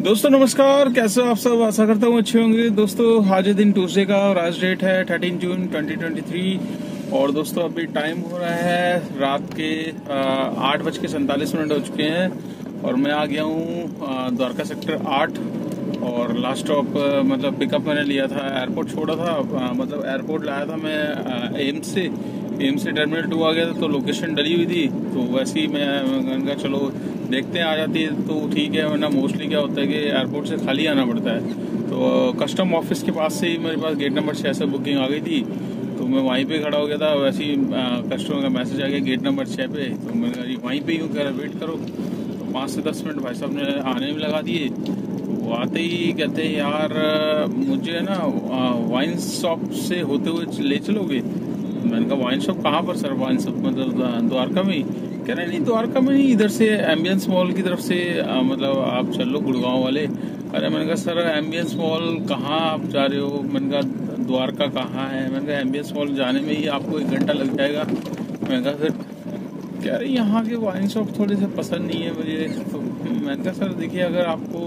दोस्तों नमस्कार, कैसे हो आप सब। आशा करता हूँ अच्छे होंगे। दोस्तों आज दिन ट्यूसडे का और आज डेट है 13 जून 2023 और दोस्तों अभी टाइम हो रहा है रात के 8:47 हो चुके हैं और मैं आ गया हूँ द्वारका सेक्टर 8 और लास्ट स्टॉप मतलब पिकअप मैंने लिया था, एयरपोर्ट छोड़ा था, मतलब एयरपोर्ट लाया था मैं एम्स से टर्मिनल 2 आ गया था तो लोकेशन डली हुई थी। तो वैसे ही मैं कहा चलो देखते हैं, आ जाती है तो ठीक है, वरना मोस्टली क्या होता है कि एयरपोर्ट से खाली आना पड़ता है। तो कस्टम ऑफिस के पास से ही मेरे पास गेट नंबर 6 से बुकिंग आ गई थी तो मैं वहीं पे खड़ा हो गया था। वैसे ही कस्टमर का मैसेज आ गया गेट नंबर 6 पे, तो मैंने कहा वहीं पे ही कह रहा वेट करो। तो 5 से 10 मिनट भाई साहब ने आने में लगा दिए। तो आते ही कहते यार मुझे ना वाइन शॉप से होते हुए ले चलोगे। मैंने कहा वाइन शॉप कहाँ पर सर? वाइन शॉप मतलब द्वारका में ही? कह रहे नहीं द्वारका में नहीं, इधर से एम्बियंस मॉल की तरफ से मतलब आप चल लो गुड़गांव वाले। अरे मैंने कहा सर एम्बियंस मॉल कहाँ आप जा रहे हो? मैंने कहा द्वारका कहाँ है? मैंने कहा एम्बियंस मॉल जाने में ही आपको 1 घंटा लग जाएगा। मैंने कहा फिर कह रहे यहाँ के वाइन शॉप थोड़े से पसंद नहीं है मुझे। तो मैंने कहा सर देखिए अगर आपको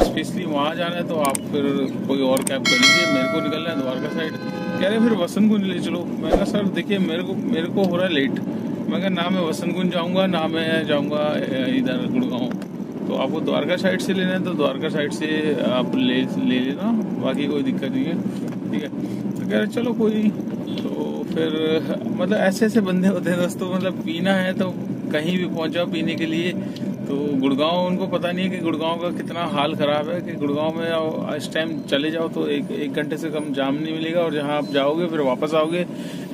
स्पेशली वहाँ जाना है तो आप फिर कोई और कैब कर लीजिए, मेरे को निकलना है द्वारका साइड। कह रहे फिर वसंत कुंज ले चलो। मैंने कहा सर देखिए मेरे को हो रहा है लेट। मैं कहा ना मैं वसंत कुंज जाऊँगा ना मैं जाऊँगा इधर गुड़गांव। तो आपको द्वारका साइड से लेना है तो द्वारका साइड से आप ले लेना, बाकी कोई दिक्कत नहीं है, ठीक है। तो कह रहे चलो कोई नहीं। तो फिर मतलब ऐसे बंदे होते हैं दोस्तों, मतलब पीना है तो कहीं भी पहुंच जाओ पीने के लिए। तो गुड़गांव उनको पता नहीं है कि गुड़गांव का कितना हाल खराब है, कि गुड़गांव में इस टाइम चले जाओ तो एक घंटे से कम जाम नहीं मिलेगा और जहां आप जाओगे फिर वापस आओगे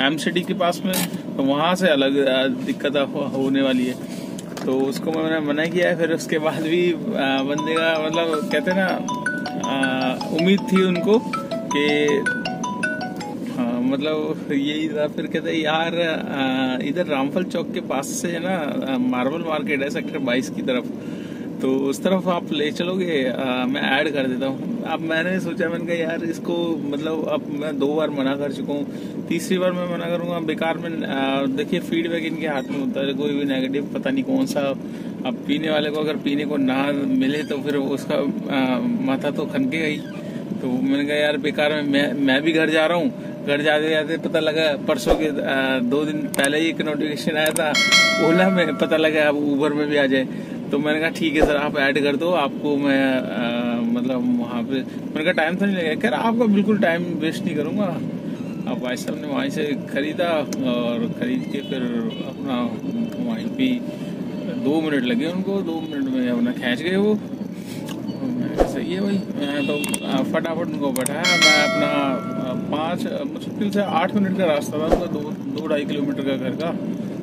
एम सिटी के पास में तो वहां से अलग दिक्कत होने वाली है। तो उसको मैंने मना किया है। फिर उसके बाद भी बंदे का मतलब कहते ना उम्मीद थी उनको कि मतलब यही था। फिर कहते यार इधर रामफल चौक के पास से है ना मार्बल मार्केट है सेक्टर 22 की तरफ, तो उस तरफ आप ले चलोगे, मैं ऐड कर देता हूँ। अब मैंने सोचा, मैंने कहा यार इसको मतलब अब मैं 2 बार मना कर चुका हूँ, तीसरी बार मैं मना करूंगा बेकार में। देखिए फीडबैक इनके हाथ में होता है, कोई भी नेगेटिव पता नहीं कौन सा। अब पीने वाले को अगर पीने को ना मिले तो फिर उसका माथा तो खनकेगा ही। तो मैंने कहा यार बेकार में मैं भी घर जा रहा हूँ। घर जाते जाते पता लगा परसों के 2 दिन पहले ही एक नोटिफिकेशन आया था ओला में, पता लगा अब ऊबर में भी आ जाए। तो मैंने कहा ठीक है सर आप ऐड कर दो, आपको मैं मतलब वहाँ पे मैंने कहा टाइम तो नहीं लगेगा। कह रहा आपका बिल्कुल टाइम वेस्ट नहीं करूँगा। अब भाई साहब ने वहीं से खरीदा और खरीद के फिर अपना वहीं पे 2 मिनट लगे उनको, 2 मिनट में अपना खींच गए वो। सही है भाई। मैं तो फटाफट उनको बैठाया। मैं अपना 5 मुश्किल से 8 मिनट का रास्ता था उनका, 2-2.5 किलोमीटर का घर का।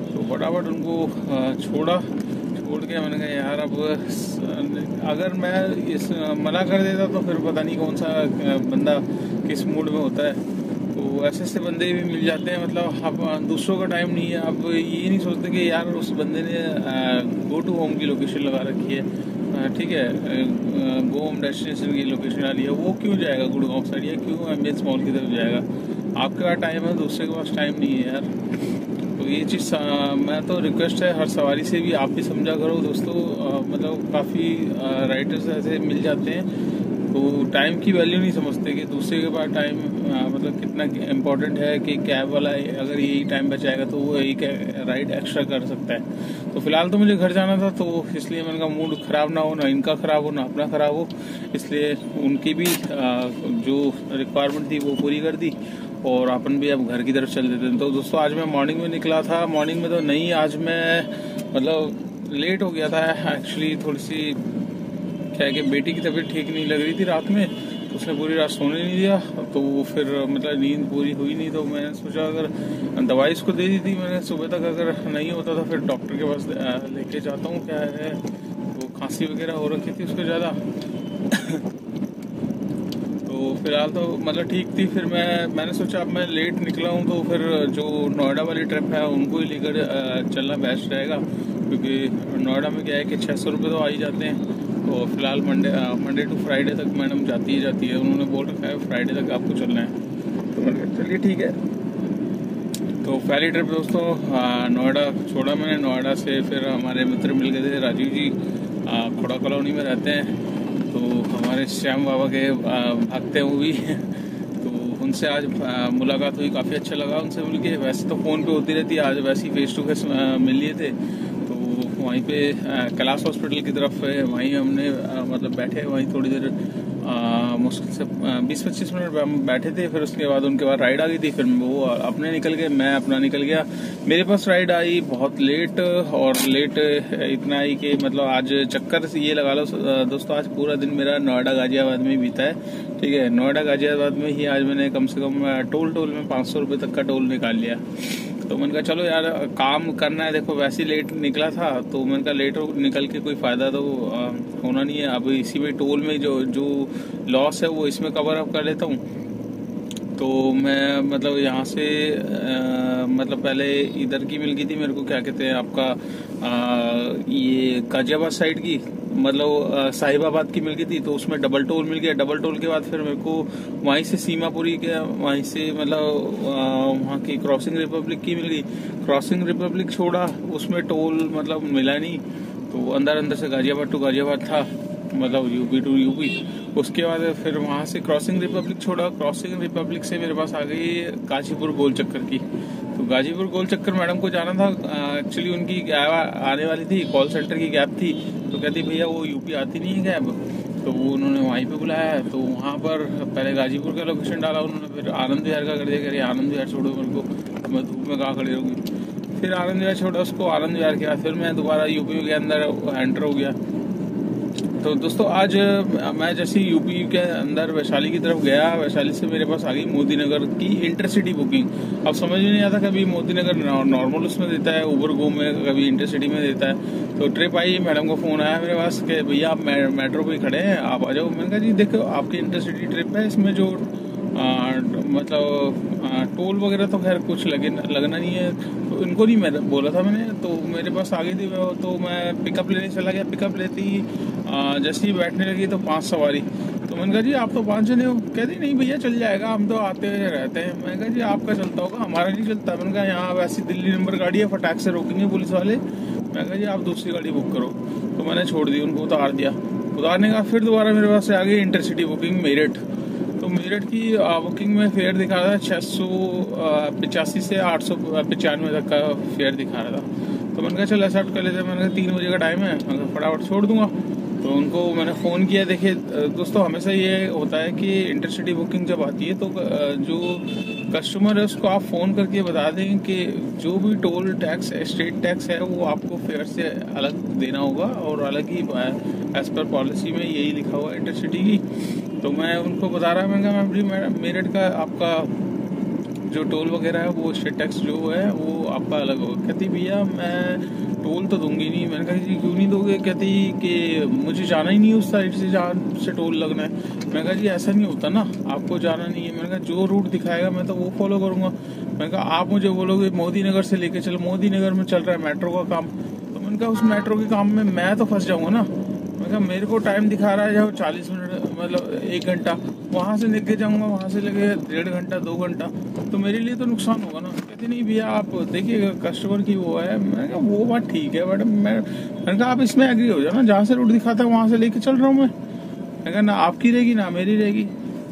तो फटाफट उनको छोड़ के मैंने कहा यार अब अगर मैं इस मना कर देता तो फिर पता नहीं कौन सा बंदा किस मूड में होता है। तो ऐसे बंदे भी मिल जाते हैं, मतलब अब दूसरों का टाइम नहीं है। अब ये नहीं सोचते कि यार उस बंदे ने गो टू होम की लोकेशन लगा रखी है, ठीक है, गो होम डेस्टिनेशन की लोकेशन आ रही है, वो क्यों जाएगा गुड़गांव साइड या क्यों एम्बियंस मॉल की तरफ जाएगा? आपके पास टाइम है, दूसरे के पास टाइम नहीं है यार। तो ये चीज़ मैं तो रिक्वेस्ट है हर सवारी से भी आप भी समझा करो दोस्तों। मतलब काफ़ी राइडर्स ऐसे मिल जाते हैं तो टाइम की वैल्यू नहीं समझते कि दूसरे के पास टाइम मतलब कितना इम्पोर्टेंट है, कि कैब वाला अगर यही टाइम बचाएगा तो वो एक राइड एक्स्ट्रा कर सकता है। तो फिलहाल तो मुझे घर जाना था तो इसलिए मैंने कहा मूड खराब ना हो, ना इनका खराब हो ना अपना खराब हो, इसलिए उनकी भी जो रिक्वायरमेंट थी वो पूरी कर दी और अपन भी अब घर की तरफ चल देते हैं। तो दोस्तों आज मैं मॉर्निंग में निकला था, मॉर्निंग में तो नहीं, आज मैं मतलब लेट हो गया था एक्चुअली। थोड़ी सी क्या है कि बेटी की तबीयत ठीक नहीं लग रही थी रात में, तो उसने पूरी रात सोने नहीं दिया। तो फिर मतलब नींद पूरी हुई नहीं, तो मैंने सोचा अगर दवाई इसको दे दी थी मैंने, सुबह तक अगर नहीं होता था फिर डॉक्टर के पास लेके जाता हूँ। क्या है वो खांसी वगैरह हो रखी थी उसको ज़्यादा। तो फिलहाल तो मतलब ठीक थी। फिर मैंने सोचा अब मैं लेट निकला हूँ तो फिर जो नोएडा वाली ट्रिप है उनको ही लेकर चलना बेस्ट रहेगा, क्योंकि नोएडा में क्या है कि 600 रुपये तो आ ही जाते हैं। तो फिलहाल मंडे टू फ्राइडे तक मैडम जाती है, उन्होंने बोल रखा है फ्राइडे तक आपको चलना है। तो मैंने कहा चलिए ठीक है। तो पहली ट्रिप दोस्तों नोएडा छोड़ा मैंने। नोएडा से फिर हमारे मित्र मिल गए थे राजीव जी, खुड़ा कॉलोनी में रहते हैं। तो हमारे श्याम बाबा के भक्त हैं वो भी। तो उनसे आज मुलाकात हुई, काफ़ी अच्छा लगा उनसे मिल के। वैसे तो फ़ोन पे होती रहती है, आज वैसे ही फेस टू फेस मिल लिए थे। तो वहीं पे कैलाश हॉस्पिटल की तरफ है, वहीं हमने मतलब बैठे, वहीं थोड़ी देर मुश्किल से 20-25 मिनट हम बैठे थे। फिर उसके बाद उनके बाद राइड आ गई थी, फिर वो अपने निकल गए, मैं अपना निकल गया। मेरे पास राइड आई बहुत लेट, और लेट इतना आई कि मतलब आज चक्कर ये लगा लो दोस्तों, आज पूरा दिन मेरा नोएडा गाजियाबाद में बीता है। ठीक है, नोएडा गाजियाबाद में ही आज मैंने कम से कम टोल में 500 रुपये तक का टोल निकाल लिया। तो मैंने कहा चलो यार काम करना है, देखो वैसे ही लेट निकला था, तो मैंने कहा लेट निकल के कोई फायदा तो होना नहीं है। अब इसी में टोल में जो लॉस है वो इसमें कवर अप कर लेता हूँ। तो मैं मतलब यहाँ से मतलब पहले इधर की मिल गई थी मेरे को, क्या कहते हैं आपका ये गाजियाबाद साइड की, मतलब साहिबाबाद की मिल गई थी। तो उसमें डबल टोल मिल गया। डबल टोल के बाद फिर मेरे को वहीं से सीमापुरी के, वहीं से मतलब वहाँ की क्रॉसिंग रिपब्लिक की मिल गई। क्रॉसिंग रिपब्लिक छोड़ा, उसमें टोल मतलब मिला नहीं। तो अंदर से गाजियाबाद टू गाजियाबाद था, मतलब यूपी टू यूपी। उसके बाद फिर वहाँ से क्रॉसिंग रिपब्लिक छोड़ा। क्रॉसिंग रिपब्लिक से मेरे पास आ गई गाजीपुर गोल चक्कर की। तो गाजीपुर गोल चक्कर मैडम को जाना था, एक्चुअली उनकी कैब आने वाली थी, कॉल सेंटर की कैब थी। तो कहती भैया वो यूपी आती नहीं है कैब, तो वो उन्होंने वहीं पे बुलाया। तो वहाँ पर पहले गाजीपुर का लोकेशन डाला उन्होंने, फिर आनंद विहार का कर दिया। कह रही आनंद विहार छोड़ो मेरे को, मैं धूप में कहाँ खड़ी रहूँगी। फिर आनंद विहार छोड़ा उसको, आनंद विहार के बाद फिर मैं दोबारा यूपी के अंदर एंटर हो गया। तो दोस्तों आज मैं जैसे यूपी के अंदर वैशाली की तरफ गया, वैशाली से मेरे पास आ गई मोदी नगर की इंटरसिटी बुकिंग। अब समझ में नहीं आता, कभी मोदी नगर नॉर्मल उसमें देता है उबर गो में, कभी इंटरसिटी में देता है। तो ट्रिप आई, मैडम का फोन आया मेरे पास कि भैया आप मेट्रो पे खड़े हैं, आप आ जाओ। मैंने कहा जी देखो आपकी इंटरसिटी ट्रिप है, इसमें जो मतलब टोल वगैरह तो खैर कुछ लगना नहीं है। तो इनको नहीं मैं बोला था मैंने, तो मेरे पास आ गई थी वो, तो मैं पिकअप लेने चला गया। पिकअप लेती ही जैसे ही बैठने लगी तो 5 सवारी। तो मैंने कहा जी आप तो 5 जने हो। कहती नहीं भैया चल जाएगा, हम तो आते रहते हैं। मैंने कहा जी आपका चलता होगा, हमारा नहीं चलता। मैंने कहा यहाँ वैसी दिल्ली नंबर गाड़ी है, फटाक से रोकेंगे पुलिस वाले। मैंने कहा जी आप दूसरी गाड़ी बुक करो। तो मैंने छोड़ दी, उनको उतार दिया। उतारने का फिर दोबारा मेरे पास आ गई इंटरसिटी बुकिंग मेरठ। तो मेरठ की बुकिंग में फेयर दिखा रहा था 685 से 895 तक का फेयर दिखा रहा था। तो मैंने कहा चल एक्सेप्ट कर लेते हैं। मैंने कहा 3 बजे का टाइम है, मैं फटाफट छोड़ दूंगा। तो उनको मैंने फ़ोन किया। देखिए दोस्तों हमेशा ये होता है कि इंटरसिटी बुकिंग जब आती है तो जो कस्टमर है उसको आप फ़ोन करके बता दें कि जो भी टोल टैक्स स्टेट टैक्स है वो आपको फेयर से अलग देना होगा, और अलग ही एज पर पॉलिसी में यही लिखा हुआ है इंटरसिटी की। तो मैं उनको बता रहा, मैं मेरठ का आपका जो टोल वगैरह है वो स्टेट टैक्स जो है वो आपका अलग होगा। कहती भैया मैं टोल तो दूंगी नहीं। मैंने कहा जी क्यों नहीं दोगे। कहती कि मुझे जाना ही नहीं उस साइड से जहाँ से टोल लगना है। मैंने कहा जी ऐसा नहीं होता ना, आपको जाना नहीं है। मैंने कहा जो रूट दिखाएगा मैं तो वो फॉलो करूंगा। मैंने कहा आप मुझे बोलोगे मोदी नगर से लेके चलो, मोदी नगर में चल रहा है मेट्रो का काम। तो मैंने कहा उस मेट्रो के काम में मैं तो फंस जाऊंगा ना। मैंने कहा मेरे को टाइम दिखा रहा है जब 40 मिनट मतलब 1 घंटा, वहाँ से लेके जाऊंगा, वहाँ से लेके 1.5 घंटा 2 घंटा, तो मेरे लिए तो नुकसान होगा ना। कहते नहीं भैया आप देखिए कस्टमर की वो है। मैंने कहा वो बात ठीक है मैडम, मैंने कहा आप इसमें एग्री हो जाओ ना, जहाँ से रूट दिखाता है वहाँ से लेके चल रहा हूँ मैं। मैंने कहा ना आपकी रहेगी ना मेरी रहेगी।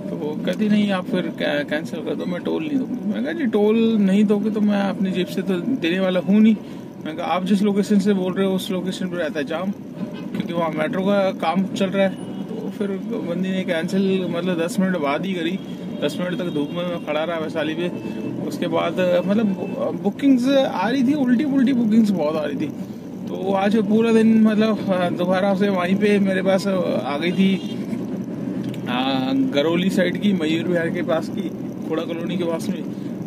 तो वो कहती नहीं आप फिर कैंसिल कर दो, मैं टोल नहीं दूंगी। मैंने कहा जी टोल नहीं दोगे तो मैं अपनी जेब से तो देने वाला हूँ नहीं। मैंने कहा आप जिस लोकेशन से बोल रहे हो उस लोकेशन पर रहता है जाम, क्योंकि वहाँ मेट्रो का काम चल रहा है। तो फिर बंदी ने कैंसिल मतलब 10 मिनट बाद ही करी। 10 मिनट तक धूप में मैं खड़ा रहा वैशाली पे। उसके बाद मतलब बुकिंग्स आ रही थी, उल्टी पुल्टी बुकिंग्स बहुत आ रही थी। तो आज पूरा दिन मतलब दोबारा से वहीं पे मेरे पास आ गई थी गरौली साइड की, मयूर विहार के पास की, खुड़ा कॉलोनी के पास में।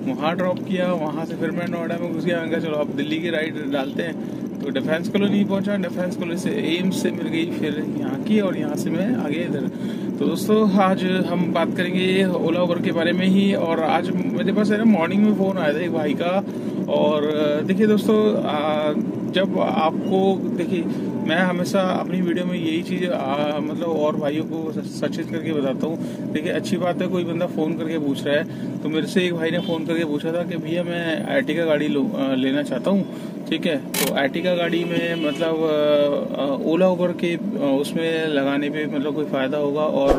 वहाँ ड्रॉप किया, वहाँ से फिर मैं नोएडा में घुस गया। मैंने कहा चलो अब दिल्ली की राइड डालते हैं। तो डिफेंस कॉलोनी पहुंचा, डिफेंस कॉलोनी से एम्स से मिल गई फिर यहाँ की, और यहाँ से मैं आगे इधर। तो दोस्तों आज हम बात करेंगे ओला उबर के बारे में ही। और आज मेरे पास है ना मॉर्निंग में फ़ोन आया था एक भाई का। और देखिए दोस्तों जब आपको देखिए मैं हमेशा अपनी वीडियो में यही चीज़ मतलब और भाइयों को सचेत करके बताता हूँ। देखिए अच्छी बात है, कोई बंदा फ़ोन करके पूछ रहा है, तो मेरे से एक भाई ने फ़ोन करके पूछा था कि भैया मैं आर्टिका गाड़ी लेना चाहता हूँ, ठीक है। तो आर्टिका गाड़ी में मतलब ओला उबर के उसमें लगाने पे मतलब कोई फ़ायदा होगा? और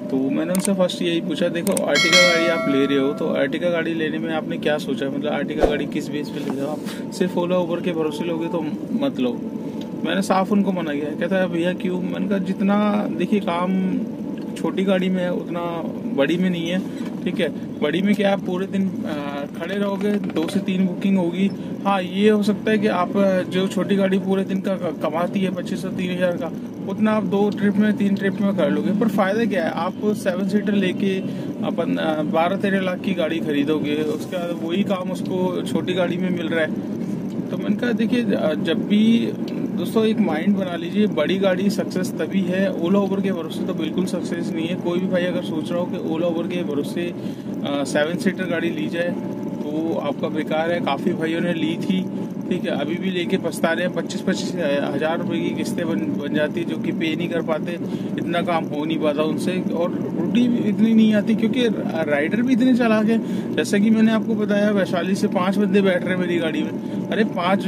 तो मैंने उनसे फर्स्ट यही पूछा, देखो आर्टिका गाड़ी आप ले रहे हो तो आर्टिका गाड़ी लेने में आपने क्या सोचा, मतलब आर्टिका गाड़ी किस बेस पे ले रहे हो आप? सिर्फ ओला उबर के भरोसे लोगे तो मत लो। मैंने साफ उनको मना किया। कहता है भैया क्यों? मैंने कहा जितना देखिए काम छोटी गाड़ी में है उतना बड़ी में नहीं है, ठीक है। बड़ी में क्या आप पूरे दिन खड़े रहोगे, 2 से 3 बुकिंग होगी। हाँ ये हो सकता है कि आप जो छोटी गाड़ी पूरे दिन का कमाती है 2500-3000 का, उतना आप 2 ट्रिप में 3 ट्रिप में कर लोगे। पर फायदा क्या है, आप 7 सीटर लेके अपन 12-13 लाख की गाड़ी खरीदोगे, उसके बाद वही काम उसको छोटी गाड़ी में मिल रहा है। तो मैंने कहा देखिए जब भी दोस्तों एक माइंड बना लीजिए, बड़ी गाड़ी सक्सेस तभी है, ओला उबर के भरोसे तो बिल्कुल सक्सेस नहीं है। कोई भी भाई अगर सोच रहा हो कि ओला उबर के भरोसे 7 सीटर गाड़ी ली जाए तो आपका बेकार है। काफ़ी भाइयों ने ली थी, ठीक है, अभी भी लेके पछता रहे हैं। 25-25 हज़ार रुपये की किस्तें बन जाती, जो कि पे नहीं कर पाते, इतना काम हो नहीं पाता उनसे, और रोटी भी इतनी नहीं आती क्योंकि राइडर भी इतने चालाक हैं। जैसा कि मैंने आपको बताया, वैशाली से 5 बंदे बैठ रहे हैं मेरी गाड़ी में। अरे 5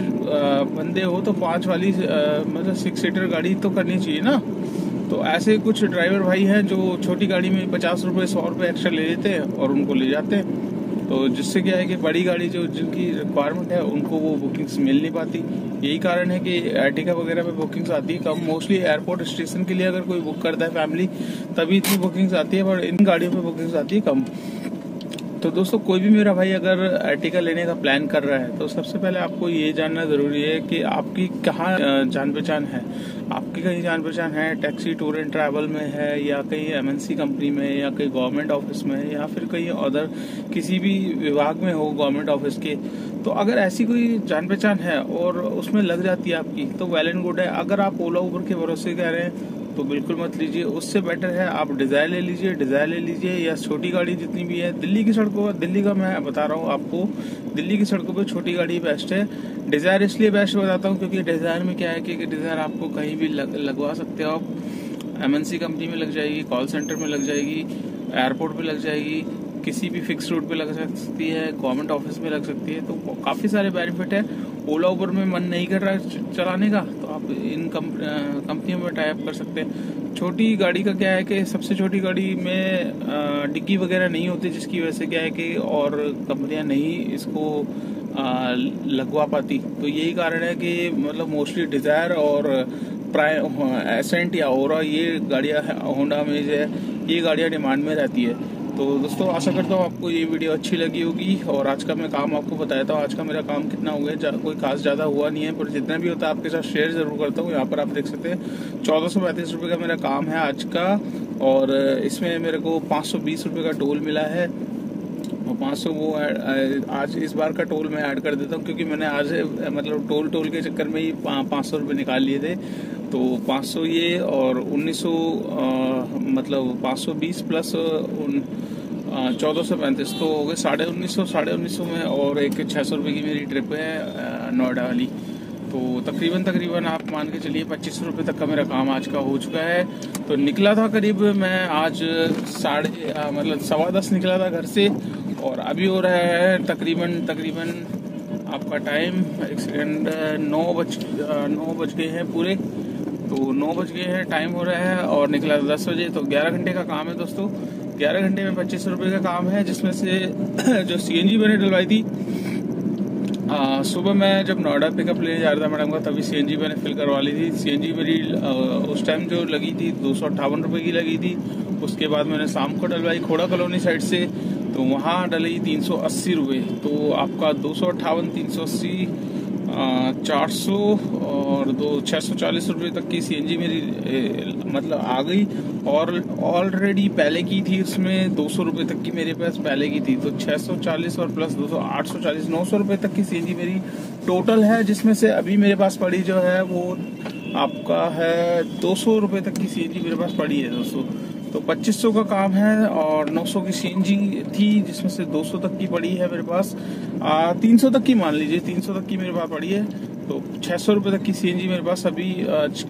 बंदे हो तो 5 वाली मतलब 6 सीटर गाड़ी तो करनी चाहिए ना। तो ऐसे कुछ ड्राइवर भाई हैं जो छोटी गाड़ी में 50 रुपये 100 रुपये एक्स्ट्रा ले लेते हैं और उनको ले जाते हैं। तो जिससे क्या है कि बड़ी गाड़ी जो जिनकी रिक्वायरमेंट है उनको वो बुकिंग्स मिल नहीं पाती। यही कारण है कि आर्टिका वगैरह में बुकिंग्स आती है कम। मोस्टली एयरपोर्ट स्टेशन के लिए अगर कोई बुक करता है फैमिली, तभी इतनी बुकिंग्स आती है, पर इन गाड़ियों में बुकिंग्स आती है कम। तो दोस्तों कोई भी मेरा भाई अगर आर्टिका लेने का प्लान कर रहा है तो सबसे पहले आपको ये जानना जरूरी है कि आपकी कहाँ जान पहचान है। आपकी कहीं जान पहचान है, टैक्सी टूर एंड ट्रैवल में है, या कहीं एमएनसी कंपनी में, या कहीं गवर्नमेंट ऑफिस में, या फिर कहीं अदर किसी भी विभाग में हो गवर्नमेंट ऑफिस के। तो अगर ऐसी कोई जान पहचान है और उसमें लग जाती है आपकी, तो वेल एंड गुड है। अगर आप ओला उबर के भरोसे कह रहे हैं तो बिल्कुल मत लीजिए। उससे बेटर है आप डिजायर ले लीजिए, या छोटी गाड़ी जितनी भी है। दिल्ली की सड़कों, दिल्ली का मैं बता रहा हूँ आपको, दिल्ली की सड़कों पे छोटी गाड़ी बेस्ट है। डिजायर इसलिए बेस्ट बताता हूँ क्योंकि डिजायर में क्या है कि डिजायर आपको कहीं भी लगवा सकते हो आप। एमएनसी कंपनी में लग जाएगी, कॉल सेंटर में लग जाएगी, एयरपोर्ट पे लग जाएगी, किसी भी फिक्स रूट पे लग सकती है, गवर्नमेंट ऑफिस में लग सकती है। तो काफी सारे बेनिफिट है। ओला उबर में मन नहीं कर रहा है चलाने का तो आप इन कंपनियों में टाई अप कर सकते हैं। छोटी गाड़ी का क्या है कि सबसे छोटी गाड़ी में डिग्गी वगैरह नहीं होती, जिसकी वजह से क्या है कि और कंपनियां नहीं इसको लगवा पाती। तो यही कारण है कि मतलब मोस्टली डिजायर और एसेंट या ओरा, ये गाड़ियां, होंडा अमेज है, ये गाड़ियां डिमांड में रहती है। तो दोस्तों आशा करता हूँ आपको ये वीडियो अच्छी लगी होगी। और आज का मैं काम आपको बताया था, आज का मेरा काम कितना हुआ है, कोई खास ज़्यादा हुआ नहीं है, पर जितना भी होता है आपके साथ शेयर जरूर करता हूँ। यहाँ पर आप देख सकते हैं 1435 रुपये का मेरा काम है आज का, और इसमें मेरे को 520 रुपये का टोल मिला है। और 500 वो आज इस बार का टोल मैं ऐड कर देता हूँ, क्योंकि मैंने आज मतलब टोल के चक्कर में ही 500 रुपये निकाल लिए थे। तो 500 ये और 1900 मतलब 520 प्लस 1435 तो हो गए 1950 में, और एक 600 रुपये की मेरी ट्रिप है नोएडा वाली। तो तकरीबन आप मान के चलिए 25 रुपये तक का मेरा काम आज का हो चुका है। तो निकला था करीब मैं आज 10:15 निकला था घर से, और अभी हो रहा है तकरीबन आपका टाइम 1 सेकेंड 9 बज गए हैं पूरे। तो 9 बज गए हैं, टाइम हो रहा है, और निकला था 10 बजे। तो 11 घंटे का काम है दोस्तों। 11 घंटे में 25 रुपये का काम है, जिसमें से जो सीएनजी मैंने डलवाई थी सुबह मैं जब नोएडा पिकअप लेने जा रहा था मैडम का, तभी सीएनजी मैंने फिल करवा ली थी। सीएनजी मेरी उस टाइम जो लगी थी 258 रुपये की लगी थी। उसके बाद मैंने शाम को डलवाई खोड़ा कॉलोनी साइड से, तो वहाँ डली 380 रुपये। तो आपका 258, 380, 400 और 640 रुपये तक की सीएनजी मेरी मतलब आ गई। और ऑलरेडी पहले की थी, उसमें 200 रुपये तक की मेरे पास पहले की थी। तो 640 और प्लस 200 840, 900 रुपये तक की सीएनजी मेरी टोटल है, जिसमें से अभी मेरे पास पड़ी जो है वो आपका है 200 रुपये तक की सीएनजी मेरे पास पड़ी है दोस्तों। तो 2500 का काम है और 900 की सीएनजी थी, जिसमें से 200 तक की पड़ी है मेरे पास। 300 तक की मान लीजिए, 300 तक की मेरे पास पड़ी है। तो 600 रुपये तक की सीएनजी मेरे पास अभी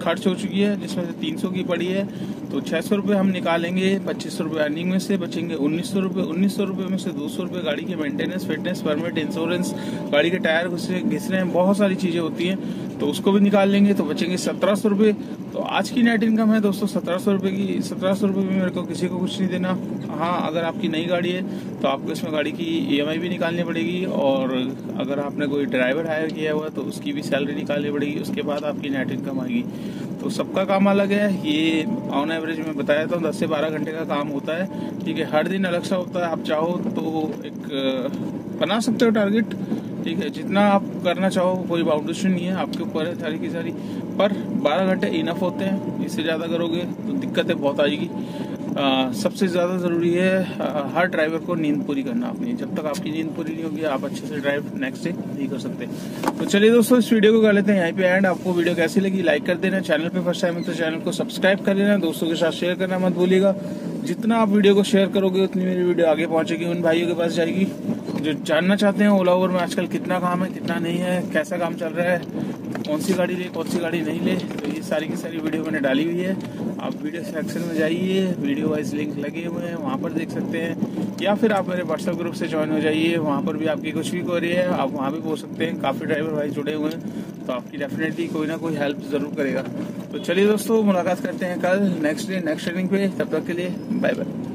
खर्च हो चुकी है, जिसमें से 300 की पड़ी है। तो 600 रुपये हम निकालेंगे, 2500 रुपये अर्निंग में से बचेंगे 1900 रुपये। 1900 रुपये में से 200 रुपये गाड़ी के मेंटेनेंस, फिटनेस, परमिट, इंश्योरेंस, गाड़ी के टायर घिसने हैं, बहुत सारी चीजें होती हैं, तो उसको भी निकाल लेंगे तो बचेंगे 1700 रुपये। तो आज की नेट इनकम है दोस्तों 1700 रुपये की। 1700 रुपये में मेरे को किसी को कुछ नहीं देना। हाँ, अगर आपकी नई गाड़ी है तो आपको इसमें गाड़ी की EMI भी निकालनी पड़ेगी, और अगर आपने कोई ड्राइवर हायर किया हुआ तो उसकी भी सैलरी निकालनी पड़ेगी, उसके बाद आपकी नेट इनकम आएगी। तो सबका काम अलग है। ये ऑन एवरेज में बताया था 10 से 12 घंटे का काम होता है, ठीक है। हर दिन अलग सा होता है। आप चाहो तो एक बना सकते हो टारगेट, ठीक है, जितना आप करना चाहो, कोई बाउंडेशन नहीं है, आपके ऊपर है सारी की सारी। पर 12 घंटे इनफ होते हैं, इससे ज़्यादा करोगे तो दिक्कतें बहुत आएगी। सबसे ज़्यादा ज़रूरी है हर ड्राइवर को नींद पूरी करना अपनी। जब तक आपकी नींद पूरी नहीं होगी आप अच्छे से ड्राइव नेक्स्ट डे नहीं कर सकते। तो चलिए दोस्तों, इस वीडियो को कर लेते हैं यहीं पे एंड। आपको वीडियो कैसी लगी लाइक कर देना, चैनल पे फर्स्ट टाइम है तो चैनल को सब्सक्राइब कर लेना, दोस्तों के साथ शेयर करना मत भूलिएगा। जितना आप वीडियो को शेयर करोगे उतनी मेरी वीडियो आगे पहुंचेगी, उन भाइयों के पास जाएगी जो जानना चाहते हैं ओला उबर में आजकल कितना काम है, कितना नहीं है, कैसा काम चल रहा है, कौन सी गाड़ी ले, कौन सी गाड़ी नहीं ले। तो ये सारी की सारी वीडियो मैंने डाली हुई है। आप वीडियो सेक्शन में जाइए, वीडियो वाइज लिंक लगे हुए हैं, वहाँ पर देख सकते हैं, या फिर आप मेरे व्हाट्सएप ग्रुप से ज्वाइन हो जाइए, वहाँ पर भी आपकी कुछ भी क्वेरी है आप वहाँ भी पूछ सकते हैं। काफ़ी ड्राइवर भाई जुड़े हुए हैं, तो आपकी डेफिनेटली कोई ना कोई हेल्प जरूर करेगा। तो चलिए दोस्तों, मुलाकात करते हैं कल नेक्स्ट डे नेक्स्ट ट्रेनिंग पे। तब तक के लिए बाय बाय।